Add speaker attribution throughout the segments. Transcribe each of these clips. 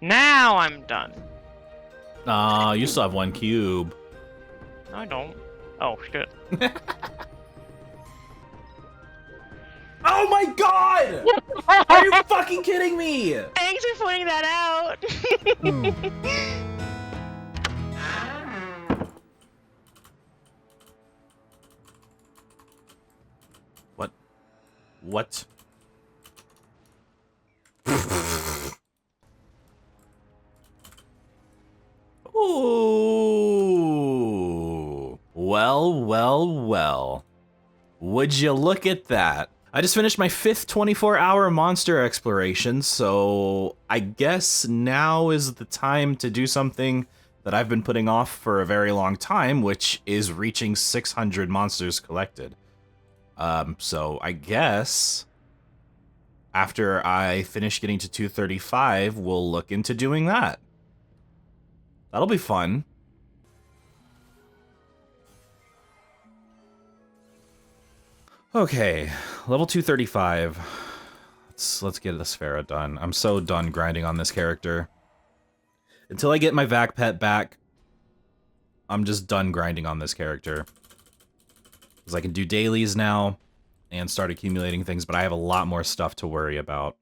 Speaker 1: Now I'm done.
Speaker 2: You still have 1 cube.
Speaker 1: No, I don't. Oh, shit.
Speaker 2: Oh my god! Are you fucking kidding me?
Speaker 1: Thanks for pointing that out!
Speaker 2: What? Ooh. Well. Would you look at that? I just finished my 5th 24-hour monster exploration, so I guess now is the time to do something that I've been putting off for a very long time, which is reaching 600 monsters collected. So I guess after I finish getting to 235, we'll look into doing that. That'll be fun. Okay, level 235. Let's get this Farah done. I'm so done grinding on this character. Until I get my Vac Pet back, I'm just done grinding on this character. Because I can do dailies now and start accumulating things, but I have a lot more stuff to worry about.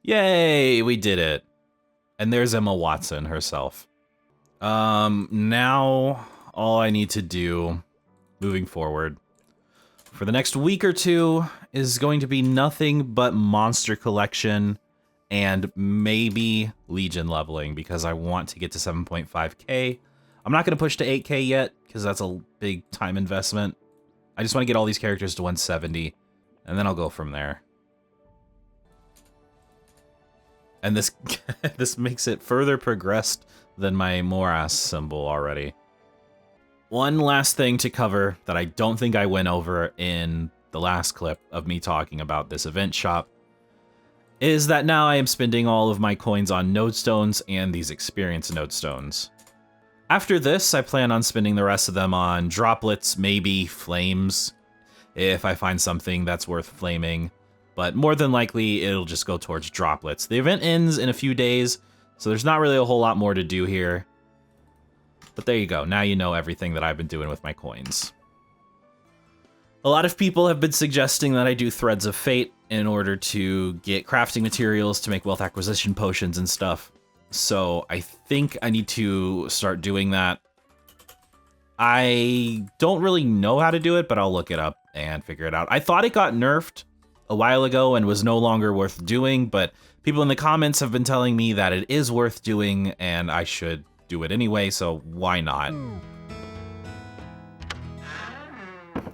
Speaker 2: Yay, we did it. And there's Emma Watson herself. Now all I need to do moving forward for the next week or two is going to be nothing but monster collection and maybe Legion leveling because I want to get to 7.5k. I'm not going to push to 8k yet because that's a big time investment. I just want to get all these characters to 170 and then I'll go from there. And this this makes it further progressed than my Morass symbol already. One last thing to cover that I don't think I went over in the last clip of me talking about this event shop is that now I am spending all of my coins on nodestones and these experience nodestones. After this, I plan on spending the rest of them on droplets, maybe flames, if I find something that's worth flaming. But more than likely, it'll just go towards droplets. The event ends in a few days, so there's not really a whole lot more to do here. But there you go. Now you know everything that I've been doing with my coins. A lot of people have been suggesting that I do Threads of Fate in order to get crafting materials to make wealth acquisition potions and stuff. So I think I need to start doing that. I don't really know how to do it, but I'll look it up and figure it out. I thought it got nerfed a while ago and was no longer worth doing, but people in the comments have been telling me that it is worth doing and I should do it anyway, so why not?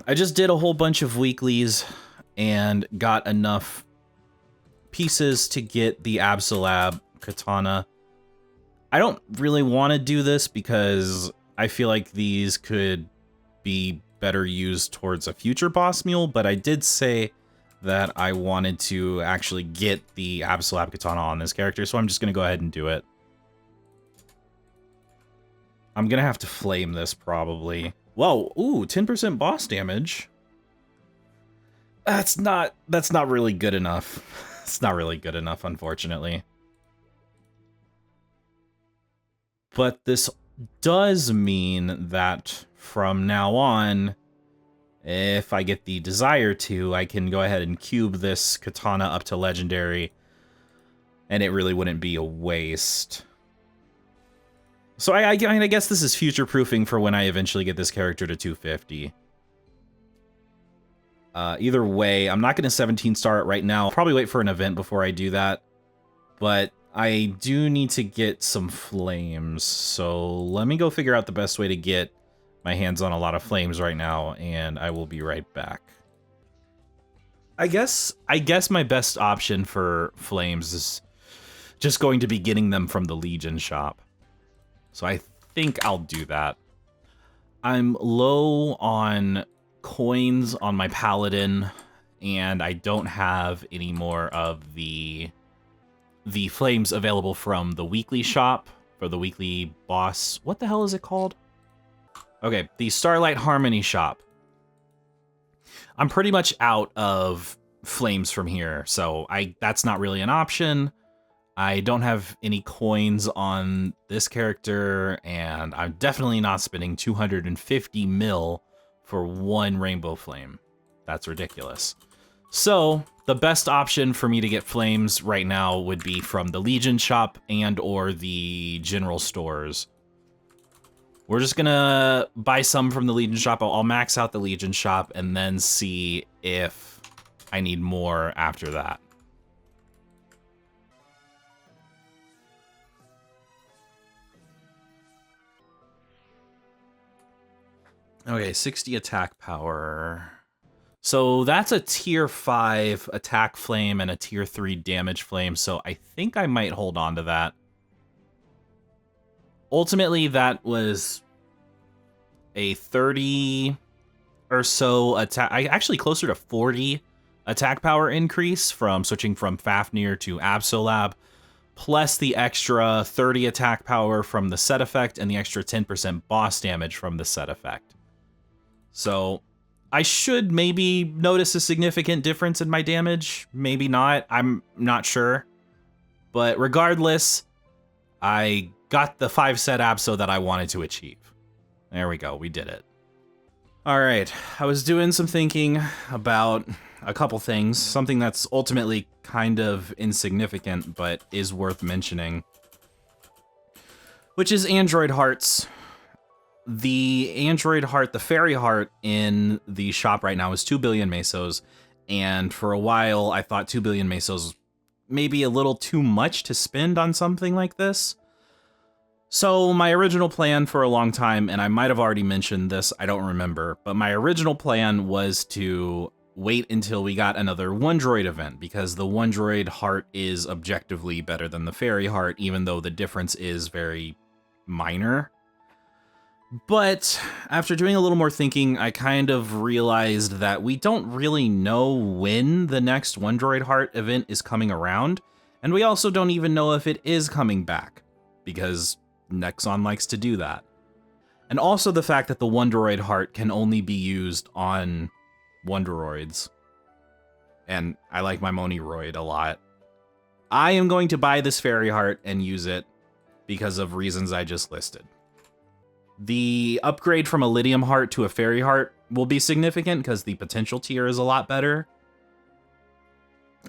Speaker 2: I just did a whole bunch of weeklies and got enough pieces to get the Absolab katana. I don't really want to do this because I feel like these could be better used towards a future boss mule, but I did say that I wanted to actually get the Absolab katana on this character, so I'm just going to go ahead and do it. I'm going to have to flame this probably. Whoa, ooh, 10% boss damage. That's not really good enough. It's not really good enough, unfortunately. But this does mean that from now on, if I get the desire to, I can go ahead and cube this katana up to legendary, and it really wouldn't be a waste. So I guess this is future-proofing for when I eventually get this character to 250. Either way, I'm not going to 17-star it right now. I'll probably wait for an event before I do that. But I do need to get some flames, so let me go figure out the best way to get my hands on a lot of flames right now, and I will be right back. I guess my best option for flames is just going to be getting them from the Legion shop. So I think I'll do that. I'm low on coins on my paladin, and I don't have any more of the flames available from the weekly shop for the weekly boss. What the hell is it called? Okay, the Starlight Harmony shop. I'm pretty much out of flames from here, so that's not really an option. I don't have any coins on this character, and I'm definitely not spending 250 mil for one Rainbow Flame. That's ridiculous. So, the best option for me to get flames right now would be from the Legion shop and or the general stores. We're just gonna buy some from the Legion shop. I'll max out the Legion shop and then see if I need more after that. Okay, 60 attack power. So that's a tier 5 attack flame and a tier 3 damage flame, so I think I might hold on to that. Ultimately, that was a 30 or so attack, actually closer to 40 attack power increase from switching from Fafnir to Absolab, plus the extra 30 attack power from the set effect and the extra 10% boss damage from the set effect. So I should maybe notice a significant difference in my damage. Maybe not. I'm not sure. But regardless, I got the 5-set Abso that I wanted to achieve. There we go. We did it. All right. I was doing some thinking about a couple things. Something that's ultimately kind of insignificant, but is worth mentioning, which is Android Hearts. The Android Heart, the Fairy Heart in the shop right now is 2 billion mesos, and for a while I thought 2 billion mesos may be a little too much to spend on something like this. So my original plan for a long time, and I might have already mentioned this, I don't remember, but my original plan was to wait until we got another One Droid event, because the One Droid Heart is objectively better than the Fairy Heart, even though the difference is very minor. But after doing a little more thinking, I kind of realized that we don't really know when the next One Droid Heart event is coming around, and we also don't even know if it is coming back, because Nexon likes to do that. And also the fact that the One Droid Heart can only be used on Wondoroids. And I like my Moniroid a lot. I am going to buy this Fairy Heart and use it because of reasons I just listed. The upgrade from a Lydium Heart to a Fairy Heart will be significant because the potential tier is a lot better.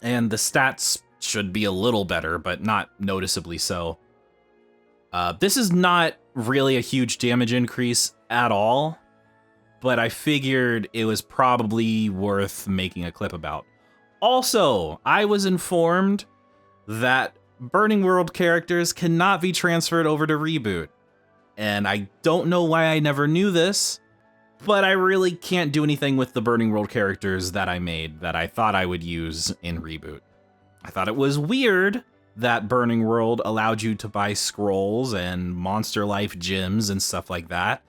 Speaker 2: And the stats should be a little better, but not noticeably so. This is not really a huge damage increase at all, but I figured it was probably worth making a clip about. Also, I was informed that Burning World characters cannot be transferred over to Reboot. And I don't know why I never knew this, but I really can't do anything with the Burning World characters that I made that I thought I would use in Reboot. I thought it was weird that Burning World allowed you to buy scrolls and Monster Life gems and stuff like that,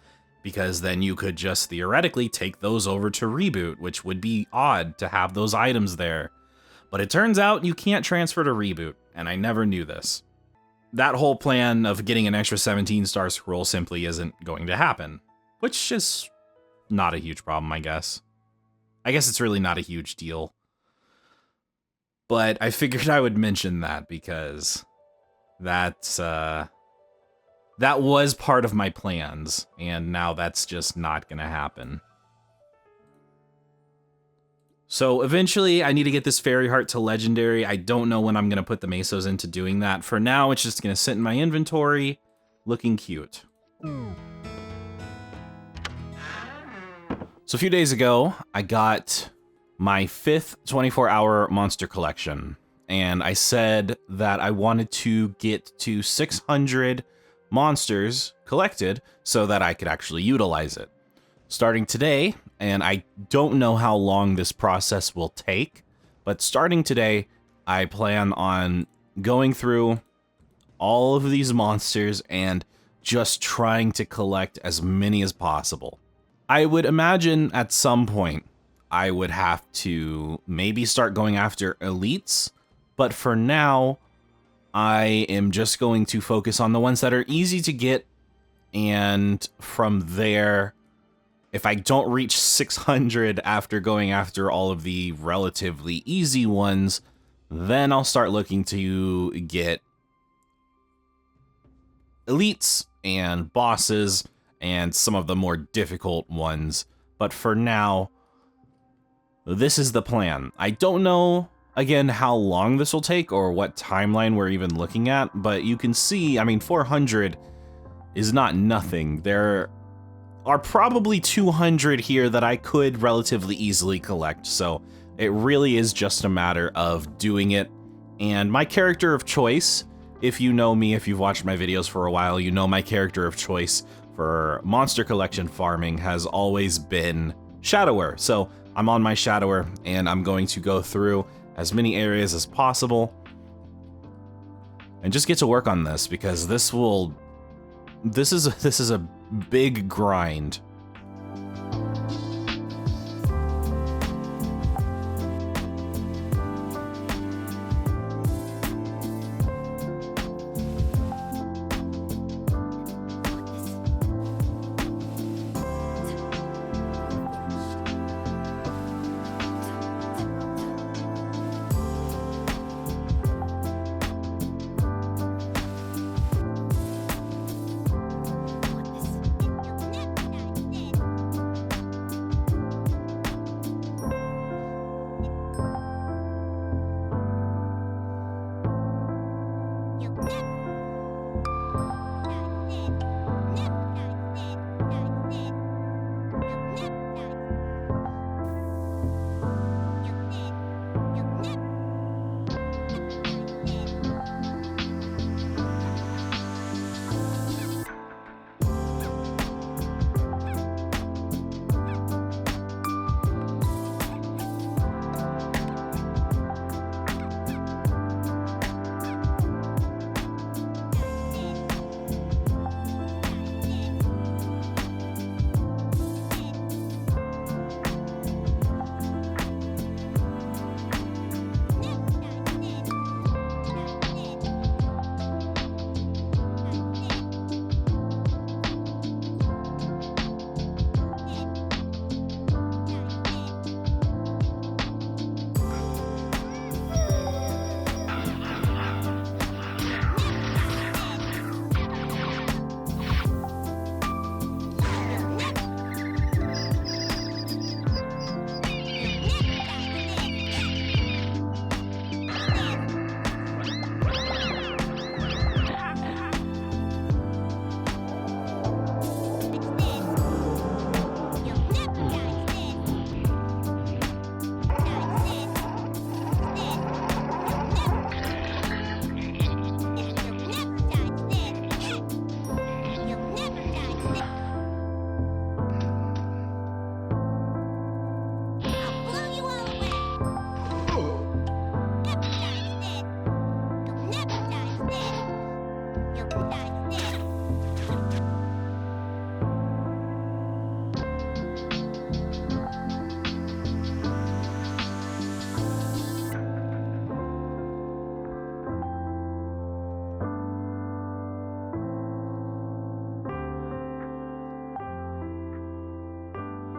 Speaker 2: because then you could just theoretically take those over to Reboot, which would be odd to have those items there. But it turns out you can't transfer to Reboot, and I never knew this. That whole plan of getting an extra 17-star scroll simply isn't going to happen, which is not a huge problem, I guess. I guess it's really not a huge deal. But I figured I would mention that because that was part of my plans, and now that's just not going to happen. So eventually I need to get this Fairy Heart to Legendary. I don't know when I'm going to put the Mesos into doing that. For now, it's just going to sit in my inventory, looking cute. So a few days ago, I got my 5th 24-hour monster collection, and I said that I wanted to get to 600 monsters collected so that I could actually utilize it. Starting today, and I don't know how long this process will take, but starting today, I plan on going through all of these monsters and just trying to collect as many as possible. I would imagine at some point I would have to maybe start going after elites, but for now, I am just going to focus on the ones that are easy to get, and from there, if I don't reach 600 after going after all of the relatively easy ones, then I'll start looking to get elites and bosses and some of the more difficult ones. But for now, this is the plan. I don't know, again, how long this will take or what timeline we're even looking at, but you can see, I mean, 400 is not nothing. There are probably 200 here that I could relatively easily collect, so it really is just a matter of doing it. And my character of choice, if you know me, if you've watched my videos for a while, you know my character of choice for monster collection farming has always been Shadower. So I'm on my Shadower, and I'm going to go through as many areas as possible and just get to work on this, because this is a big grind.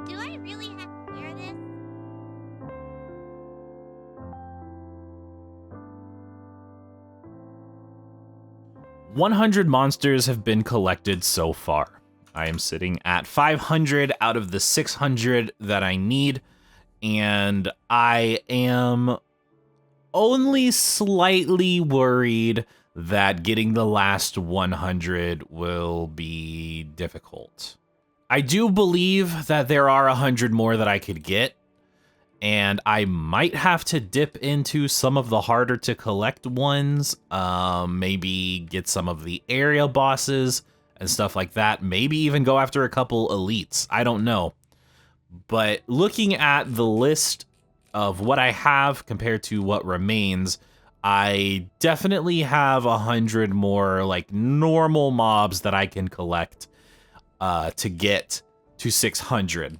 Speaker 3: Do I really have to wear this?
Speaker 2: 100 monsters have been collected so far. I am sitting at 500 out of the 600 that I need, and I am only slightly worried that getting the last 100 will be difficult. I do believe that there are 100 more that I could get, and I might have to dip into some of the harder to collect ones, maybe get some of the area bosses and stuff like that, maybe even go after a couple elites, I don't know. But looking at the list of what I have compared to what remains, I definitely have 100 more like normal mobs that I can collect to get to 600.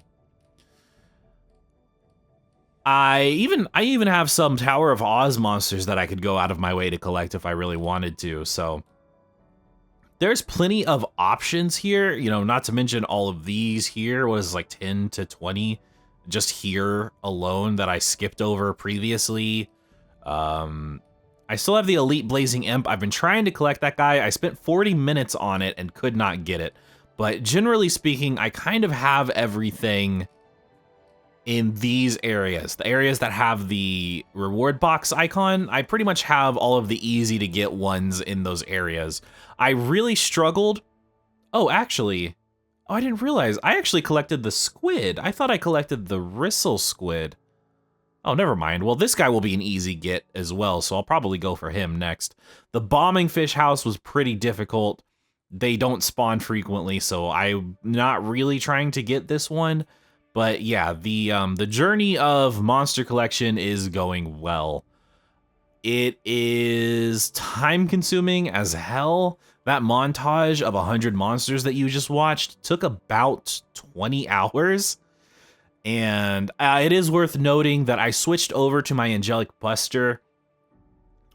Speaker 2: I even have some Tower of Oz monsters that I could go out of my way to collect if I really wanted to, so there's plenty of options here, you know, not to mention all of these here was like 10 to 20 just here alone that I skipped over previously. I still have the Elite Blazing Imp. I've been trying to collect that guy. I spent 40 minutes on it and could not get it. But generally speaking, I kind of have everything in these areas. The areas that have the reward box icon, I pretty much have all of the easy to get ones in those areas. I really struggled. Oh, actually, I didn't realize. I actually collected the squid. I thought I collected the Ristle squid. Oh, never mind. Well, this guy will be an easy get as well, so I'll probably go for him next. The bombing fish house was pretty difficult. They don't spawn frequently, so I'm not really trying to get this one. But yeah, the journey of monster collection is going well. It is time-consuming as hell. That montage of 100 monsters that you just watched took about 20 hours. And it is worth noting that I switched over to my Angelic Buster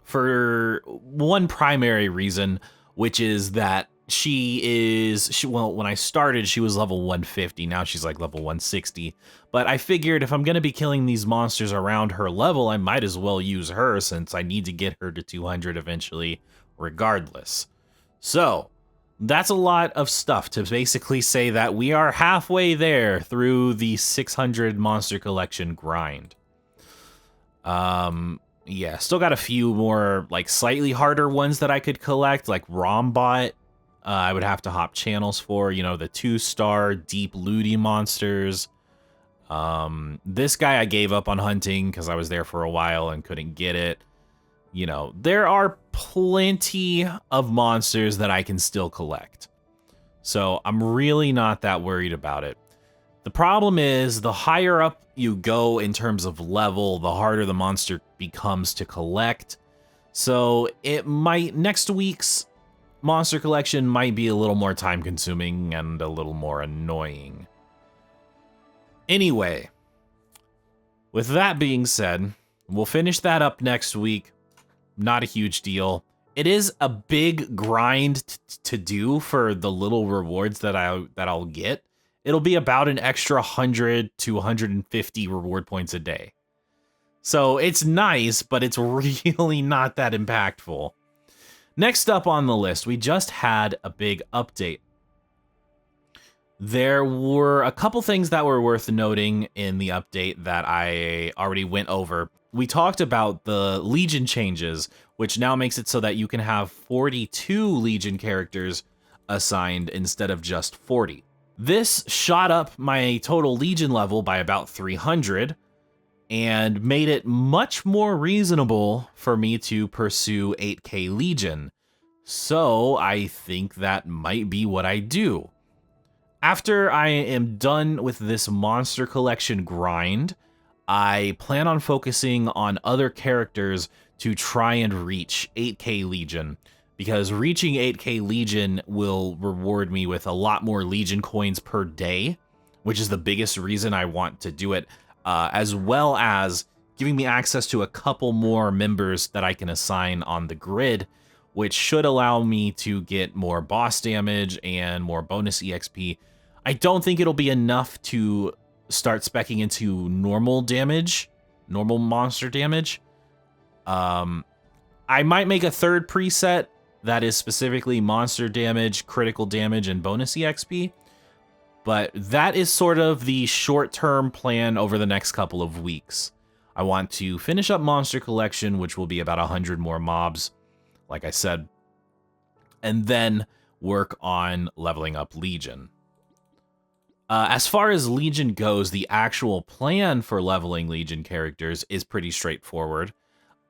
Speaker 2: for one primary reason, which is that well, when I started, she was level 150. Now she's like level 160. But I figured if I'm going to be killing these monsters around her level, I might as well use her since I need to get her to 200 eventually, regardless. So that's a lot of stuff to basically say that we are halfway there through the 600 monster collection grind. Yeah, still got a few more like slightly harder ones that I could collect, like Rombot. I would have to hop channels for, you know, the 2-star deep looty monsters. This guy I gave up on hunting because I was there for a while and couldn't get it. You know, there are plenty of monsters that I can still collect. So I'm really not that worried about it. The problem is the higher up you go in terms of level, the harder the monster becomes to collect. So next week's monster collection might be a little more time consuming and a little more annoying. Anyway, with that being said, we'll finish that up next week. Not a huge deal. It is a big grind to do for the little rewards that I'll get. It'll be about an extra 100 to 150 reward points a day. So it's nice, but it's really not that impactful. Next up on the list, we just had a big update. There were a couple things that were worth noting in the update that I already went over. We talked about the Legion changes, which now makes it so that you can have 42 Legion characters assigned instead of just 40. This shot up my total Legion level by about 300 and made it much more reasonable for me to pursue 8K Legion. So I think that might be what I do. After I am done with this monster collection grind, I plan on focusing on other characters to try and reach 8K Legion, because reaching 8K Legion will reward me with a lot more Legion coins per day, which is the biggest reason I want to do it, as well as giving me access to a couple more members that I can assign on the grid, which should allow me to get more boss damage and more bonus EXP. I don't think it'll be enough to start speccing into normal damage, normal monster damage. I might make a third preset that is specifically monster damage, critical damage, and bonus EXP. But that is sort of the short-term plan over the next couple of weeks. I want to finish up Monster Collection, which will be about 100 more mobs, like I said, and then work on leveling up Legion. As far as Legion goes, the actual plan for leveling Legion characters is pretty straightforward.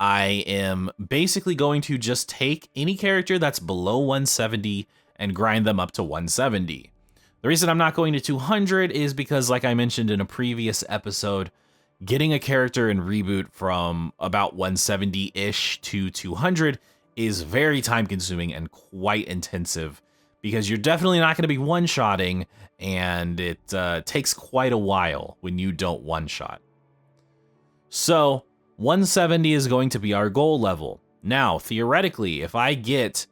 Speaker 2: I am basically going to just take any character that's below 170 and grind them up to 170. The reason I'm not going to 200 is because, like I mentioned in a previous episode, getting a character in Reboot from about 170-ish to 200 is very time-consuming and quite intensive, because you're definitely not going to be one-shotting, and it takes quite a while when you don't one-shot. So 170 is going to be our goal level. Now, theoretically, if I get,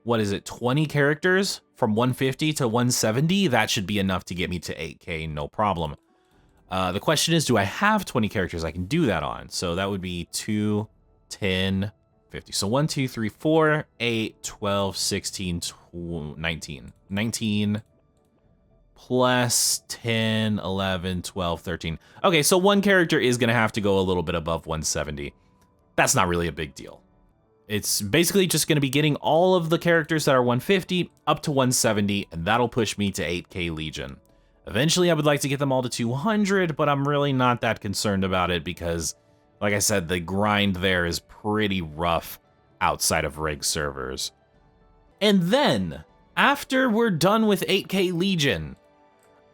Speaker 2: 20 characters from 150 to 170, that should be enough to get me to 8K, no problem. The question is, do I have 20 characters I can do that on? So that would be 2, 10, 50. So 1, 2, 3, 4, 8, 12, 16, 19. 19 plus 10, 11, 12, 13. Okay, so one character is going to have to go a little bit above 170. That's not really a big deal. It's basically just going to be getting all of the characters that are 150 up to 170, and that'll push me to 8K Legion. Eventually, I would like to get them all to 200, but I'm really not that concerned about it because, like I said, the grind there is pretty rough outside of rig servers. And then, after we're done with 8K Legion,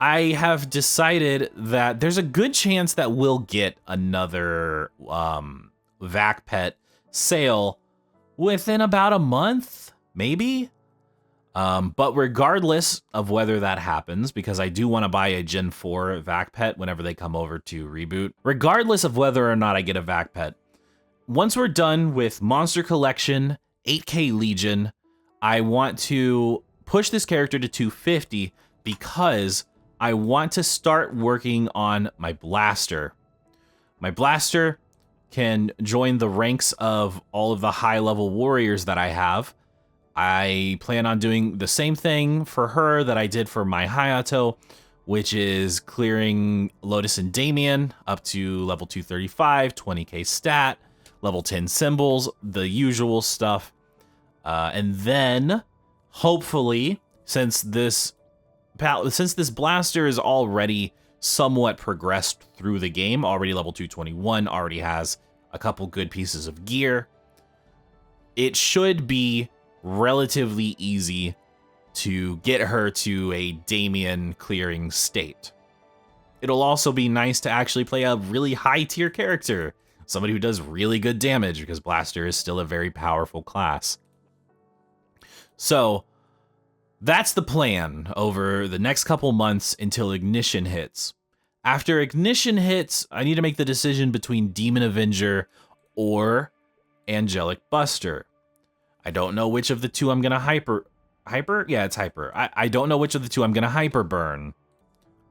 Speaker 2: I have decided that there's a good chance that we'll get another VAC pet sale within about a month, maybe? But regardless of whether that happens, because I do want to buy a Gen 4 VAC pet whenever they come over to Reboot, regardless of whether or not I get a VAC pet, once we're done with Monster Collection, 8K Legion, I want to push this character to 250 because I want to start working on my Blaster. My Blaster can join the ranks of all of the high-level warriors that I have. I plan on doing the same thing for her that I did for my Hayato, which is clearing Lotus and Damien up to level 235, 20k stat, level 10 symbols, the usual stuff. And then, hopefully, since this Blaster is already somewhat progressed through the game, already level 221, already has a couple good pieces of gear, it should be relatively easy to get her to a Damien clearing state. It'll also be nice to actually play a really high tier character, somebody who does really good damage, because Blaster is still a very powerful class. So that's the plan over the next couple months until Ignition hits. After Ignition hits, I need to make the decision between Demon Avenger or Angelic Buster. I don't know which of the two I'm going to hyper? Yeah, it's hyper. I don't know which of the two I'm going to hyper burn.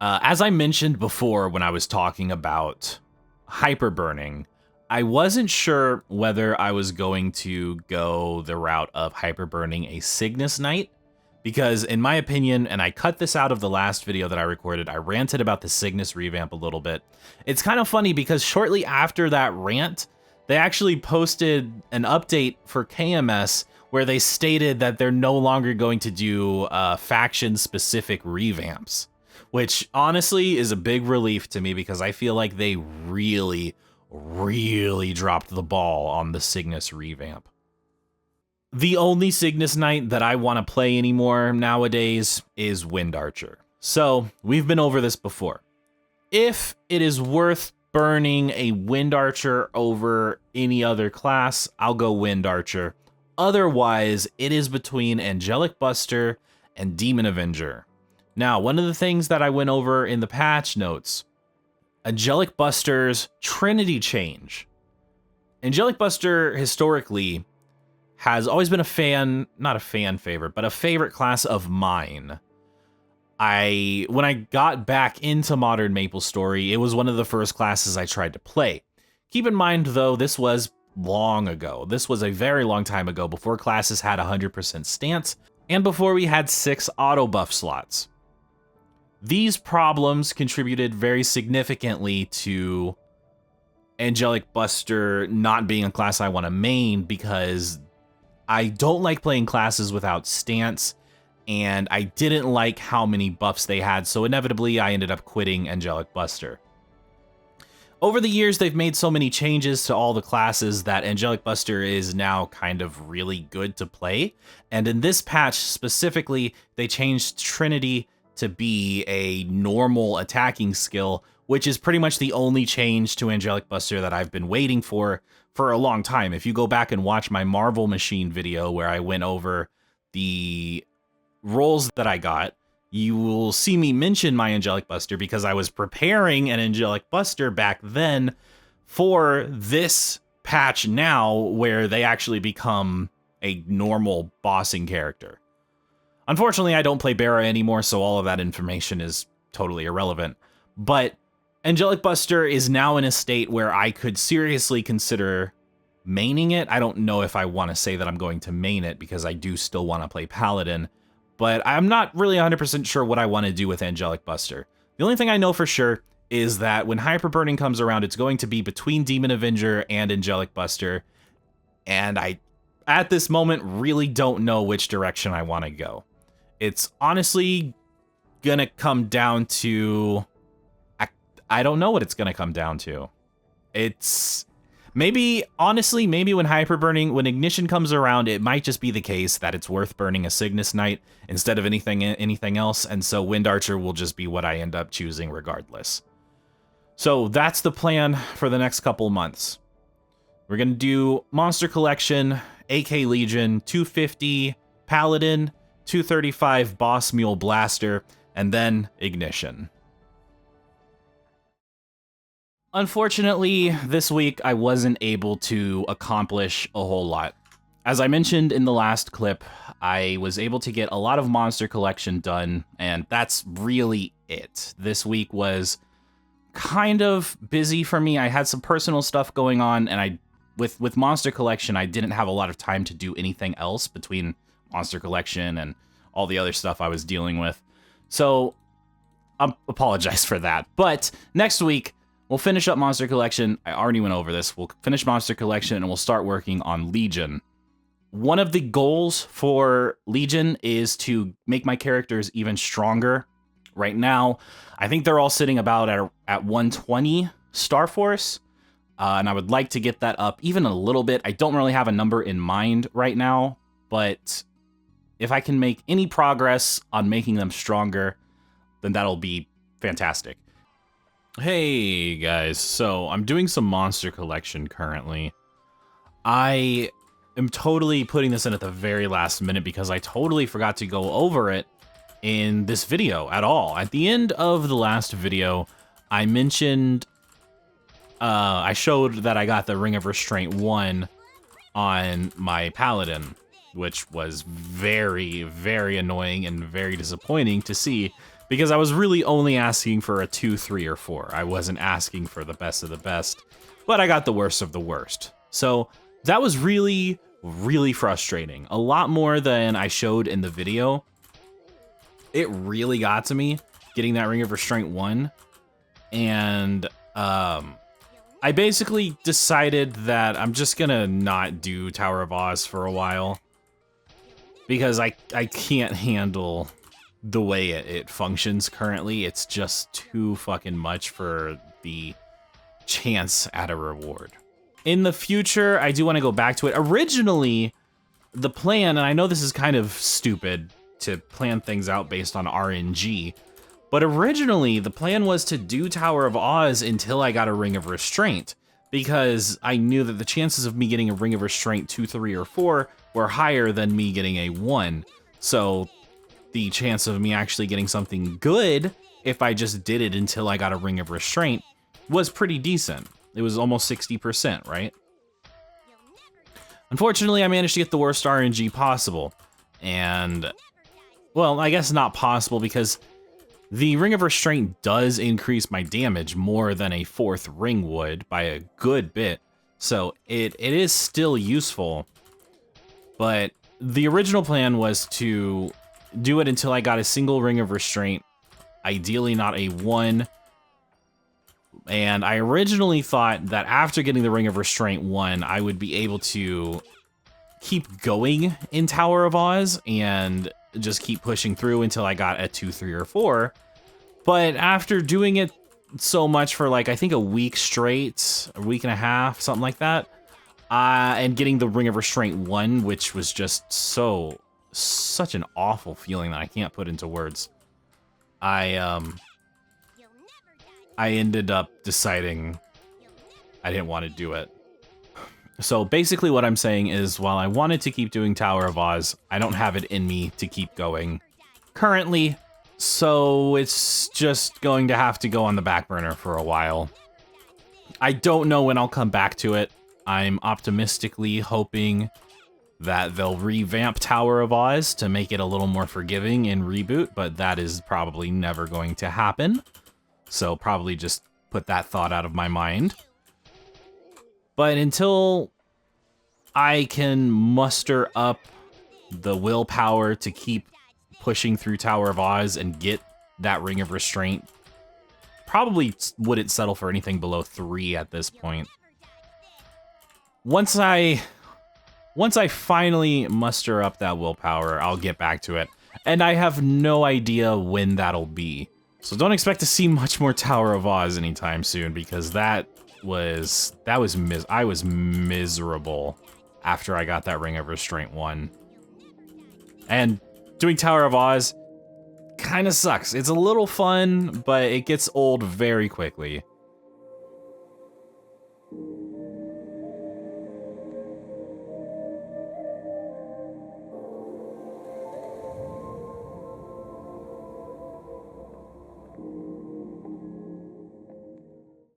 Speaker 2: As I mentioned before when I was talking about hyper burning, I wasn't sure whether I was going to go the route of hyper burning a Cygnus Knight, because in my opinion, and I cut this out of the last video that I recorded, I ranted about the Cygnus revamp a little bit. It's kind of funny because shortly after that rant, they actually posted an update for KMS where they stated that they're no longer going to do faction-specific revamps, which honestly is a big relief to me because I feel like they really dropped the ball on the Cygnus revamp. The only Cygnus Knight that I want to play anymore nowadays is Wind Archer. So, we've been over this before. If it is worth burning a Wind Archer over any other class, I'll go Wind Archer. Otherwise, it is between Angelic Buster and Demon Avenger. Now, one of the things that I went over in the patch notes, Angelic Buster's Trinity change. Angelic Buster, historically, has always been not a fan favorite, but a favorite class of mine. When I got back into Modern MapleStory, it was one of the first classes I tried to play. Keep in mind, though, this was long ago. This was a very long time ago, before classes had 100% stance, and before we had 6 auto buff slots. These problems contributed very significantly to Angelic Buster not being a class I want to main, because I don't like playing classes without stance, and I didn't like how many buffs they had, so inevitably I ended up quitting Angelic Buster. Over the years, they've made so many changes to all the classes that Angelic Buster is now kind of really good to play, and in this patch specifically, they changed Trinity to be a normal attacking skill, which is pretty much the only change to Angelic Buster that I've been waiting for a long time. If you go back and watch my Marvel Machine video where I went over the rolls that I got, you will see me mention my Angelic Buster because I was preparing an Angelic Buster back then for this patch now where they actually become a normal bossing character. Unfortunately, I don't play Barra anymore, so all of that information is totally irrelevant. But Angelic Buster is now in a state where I could seriously consider maining it. I don't know if I want to say that I'm going to main it because I do still want to play Paladin, but I'm not really 100% sure what I want to do with Angelic Buster. The only thing I know for sure is that when Hyperburning comes around, it's going to be between Demon Avenger and Angelic Buster, and I, at this moment, really don't know which direction I want to go. It's honestly gonna come down to... I don't know what it's gonna come down to. It's... Maybe, honestly, maybe when when Ignition comes around, it might just be the case that it's worth burning a Cygnus Knight instead of anything else, and so Wind Archer will just be what I end up choosing regardless. So that's the plan for the next couple months. We're gonna do Monster Collection, AK Legion, 250 Paladin, 235 Boss Mule Blaster, and then Ignition. Unfortunately, this week I wasn't able to accomplish a whole lot. As I mentioned in the last clip, I was able to get a lot of Monster Collection done, and that's really it. This week was kind of busy for me. I had some personal stuff going on, and with Monster Collection, I didn't have a lot of time to do anything else between Monster Collection and all the other stuff I was dealing with. So, I apologize for that. But next week, we'll finish up Monster Collection. I already went over this. We'll finish Monster Collection and we'll start working on Legion. One of the goals for Legion is to make my characters even stronger. Right now, I think they're all sitting about at 120 Star Force. And I would like to get that up even a little bit. I don't really have a number in mind right now, but if I can make any progress on making them stronger, then that'll be fantastic. Hey guys, so I'm doing some Monster Collection currently. I am totally putting this in at the very last minute because I totally forgot to go over it in this video at all. At the end of the last video, I mentioned, I showed that I got the Ring of Restraint 1 on my Paladin, which was very, very annoying and very disappointing to see because I was really only asking for a 2, 3, or 4. I wasn't asking for the best of the best, but I got the worst of the worst. So that was really, really frustrating. A lot more than I showed in the video. It really got to me getting that Ring of Restraint 1. And I basically decided that I'm just gonna not do Tower of Oz for a while. Because I can't handle the way it functions currently. It's just too fucking much for the chance at a reward. In the future, I do want to go back to it. Originally, the plan, and I know this is kind of stupid to plan things out based on RNG, but originally the plan was to do Tower of Oz until I got a Ring of Restraint, because I knew that the chances of me getting a Ring of Restraint 2, 3, or 4 were higher than me getting a 1. So the chance of me actually getting something good, if I just did it until I got a Ring of Restraint, was pretty decent. It was almost 60%, right? Unfortunately, I managed to get the worst RNG possible. And, well, I guess not possible because the Ring of Restraint does increase my damage more than a 4th ring would by a good bit. So it is still useful. But the original plan was to do it until I got a single Ring of Restraint, ideally not a 1. And I originally thought that after getting the Ring of Restraint 1, I would be able to keep going in Tower of Oz and just keep pushing through until I got a 2, 3, or 4. But after doing it so much for like, I think a week straight, a week and a half, something like that, and getting the Ring of Restraint 1, which was just such an awful feeling that I can't put into words. I ended up deciding I didn't want to do it. So basically what I'm saying is, while I wanted to keep doing Tower of Oz, I don't have it in me to keep going currently, so it's just going to have to go on the back burner for a while. I don't know when I'll come back to it. I'm optimistically hoping that they'll revamp Tower of Oz to make it a little more forgiving in Reboot, but that is probably never going to happen. So probably just put that thought out of my mind. But until I can muster up the willpower to keep pushing through Tower of Oz and get that Ring of Restraint, probably wouldn't settle for anything below 3 at this point. Once I finally muster up that willpower, I'll get back to it. And I have no idea when that'll be. So don't expect to see much more Tower of Oz anytime soon, because I was miserable after I got that Ring of Restraint 1. And doing Tower of Oz kind of sucks. It's a little fun, but it gets old very quickly.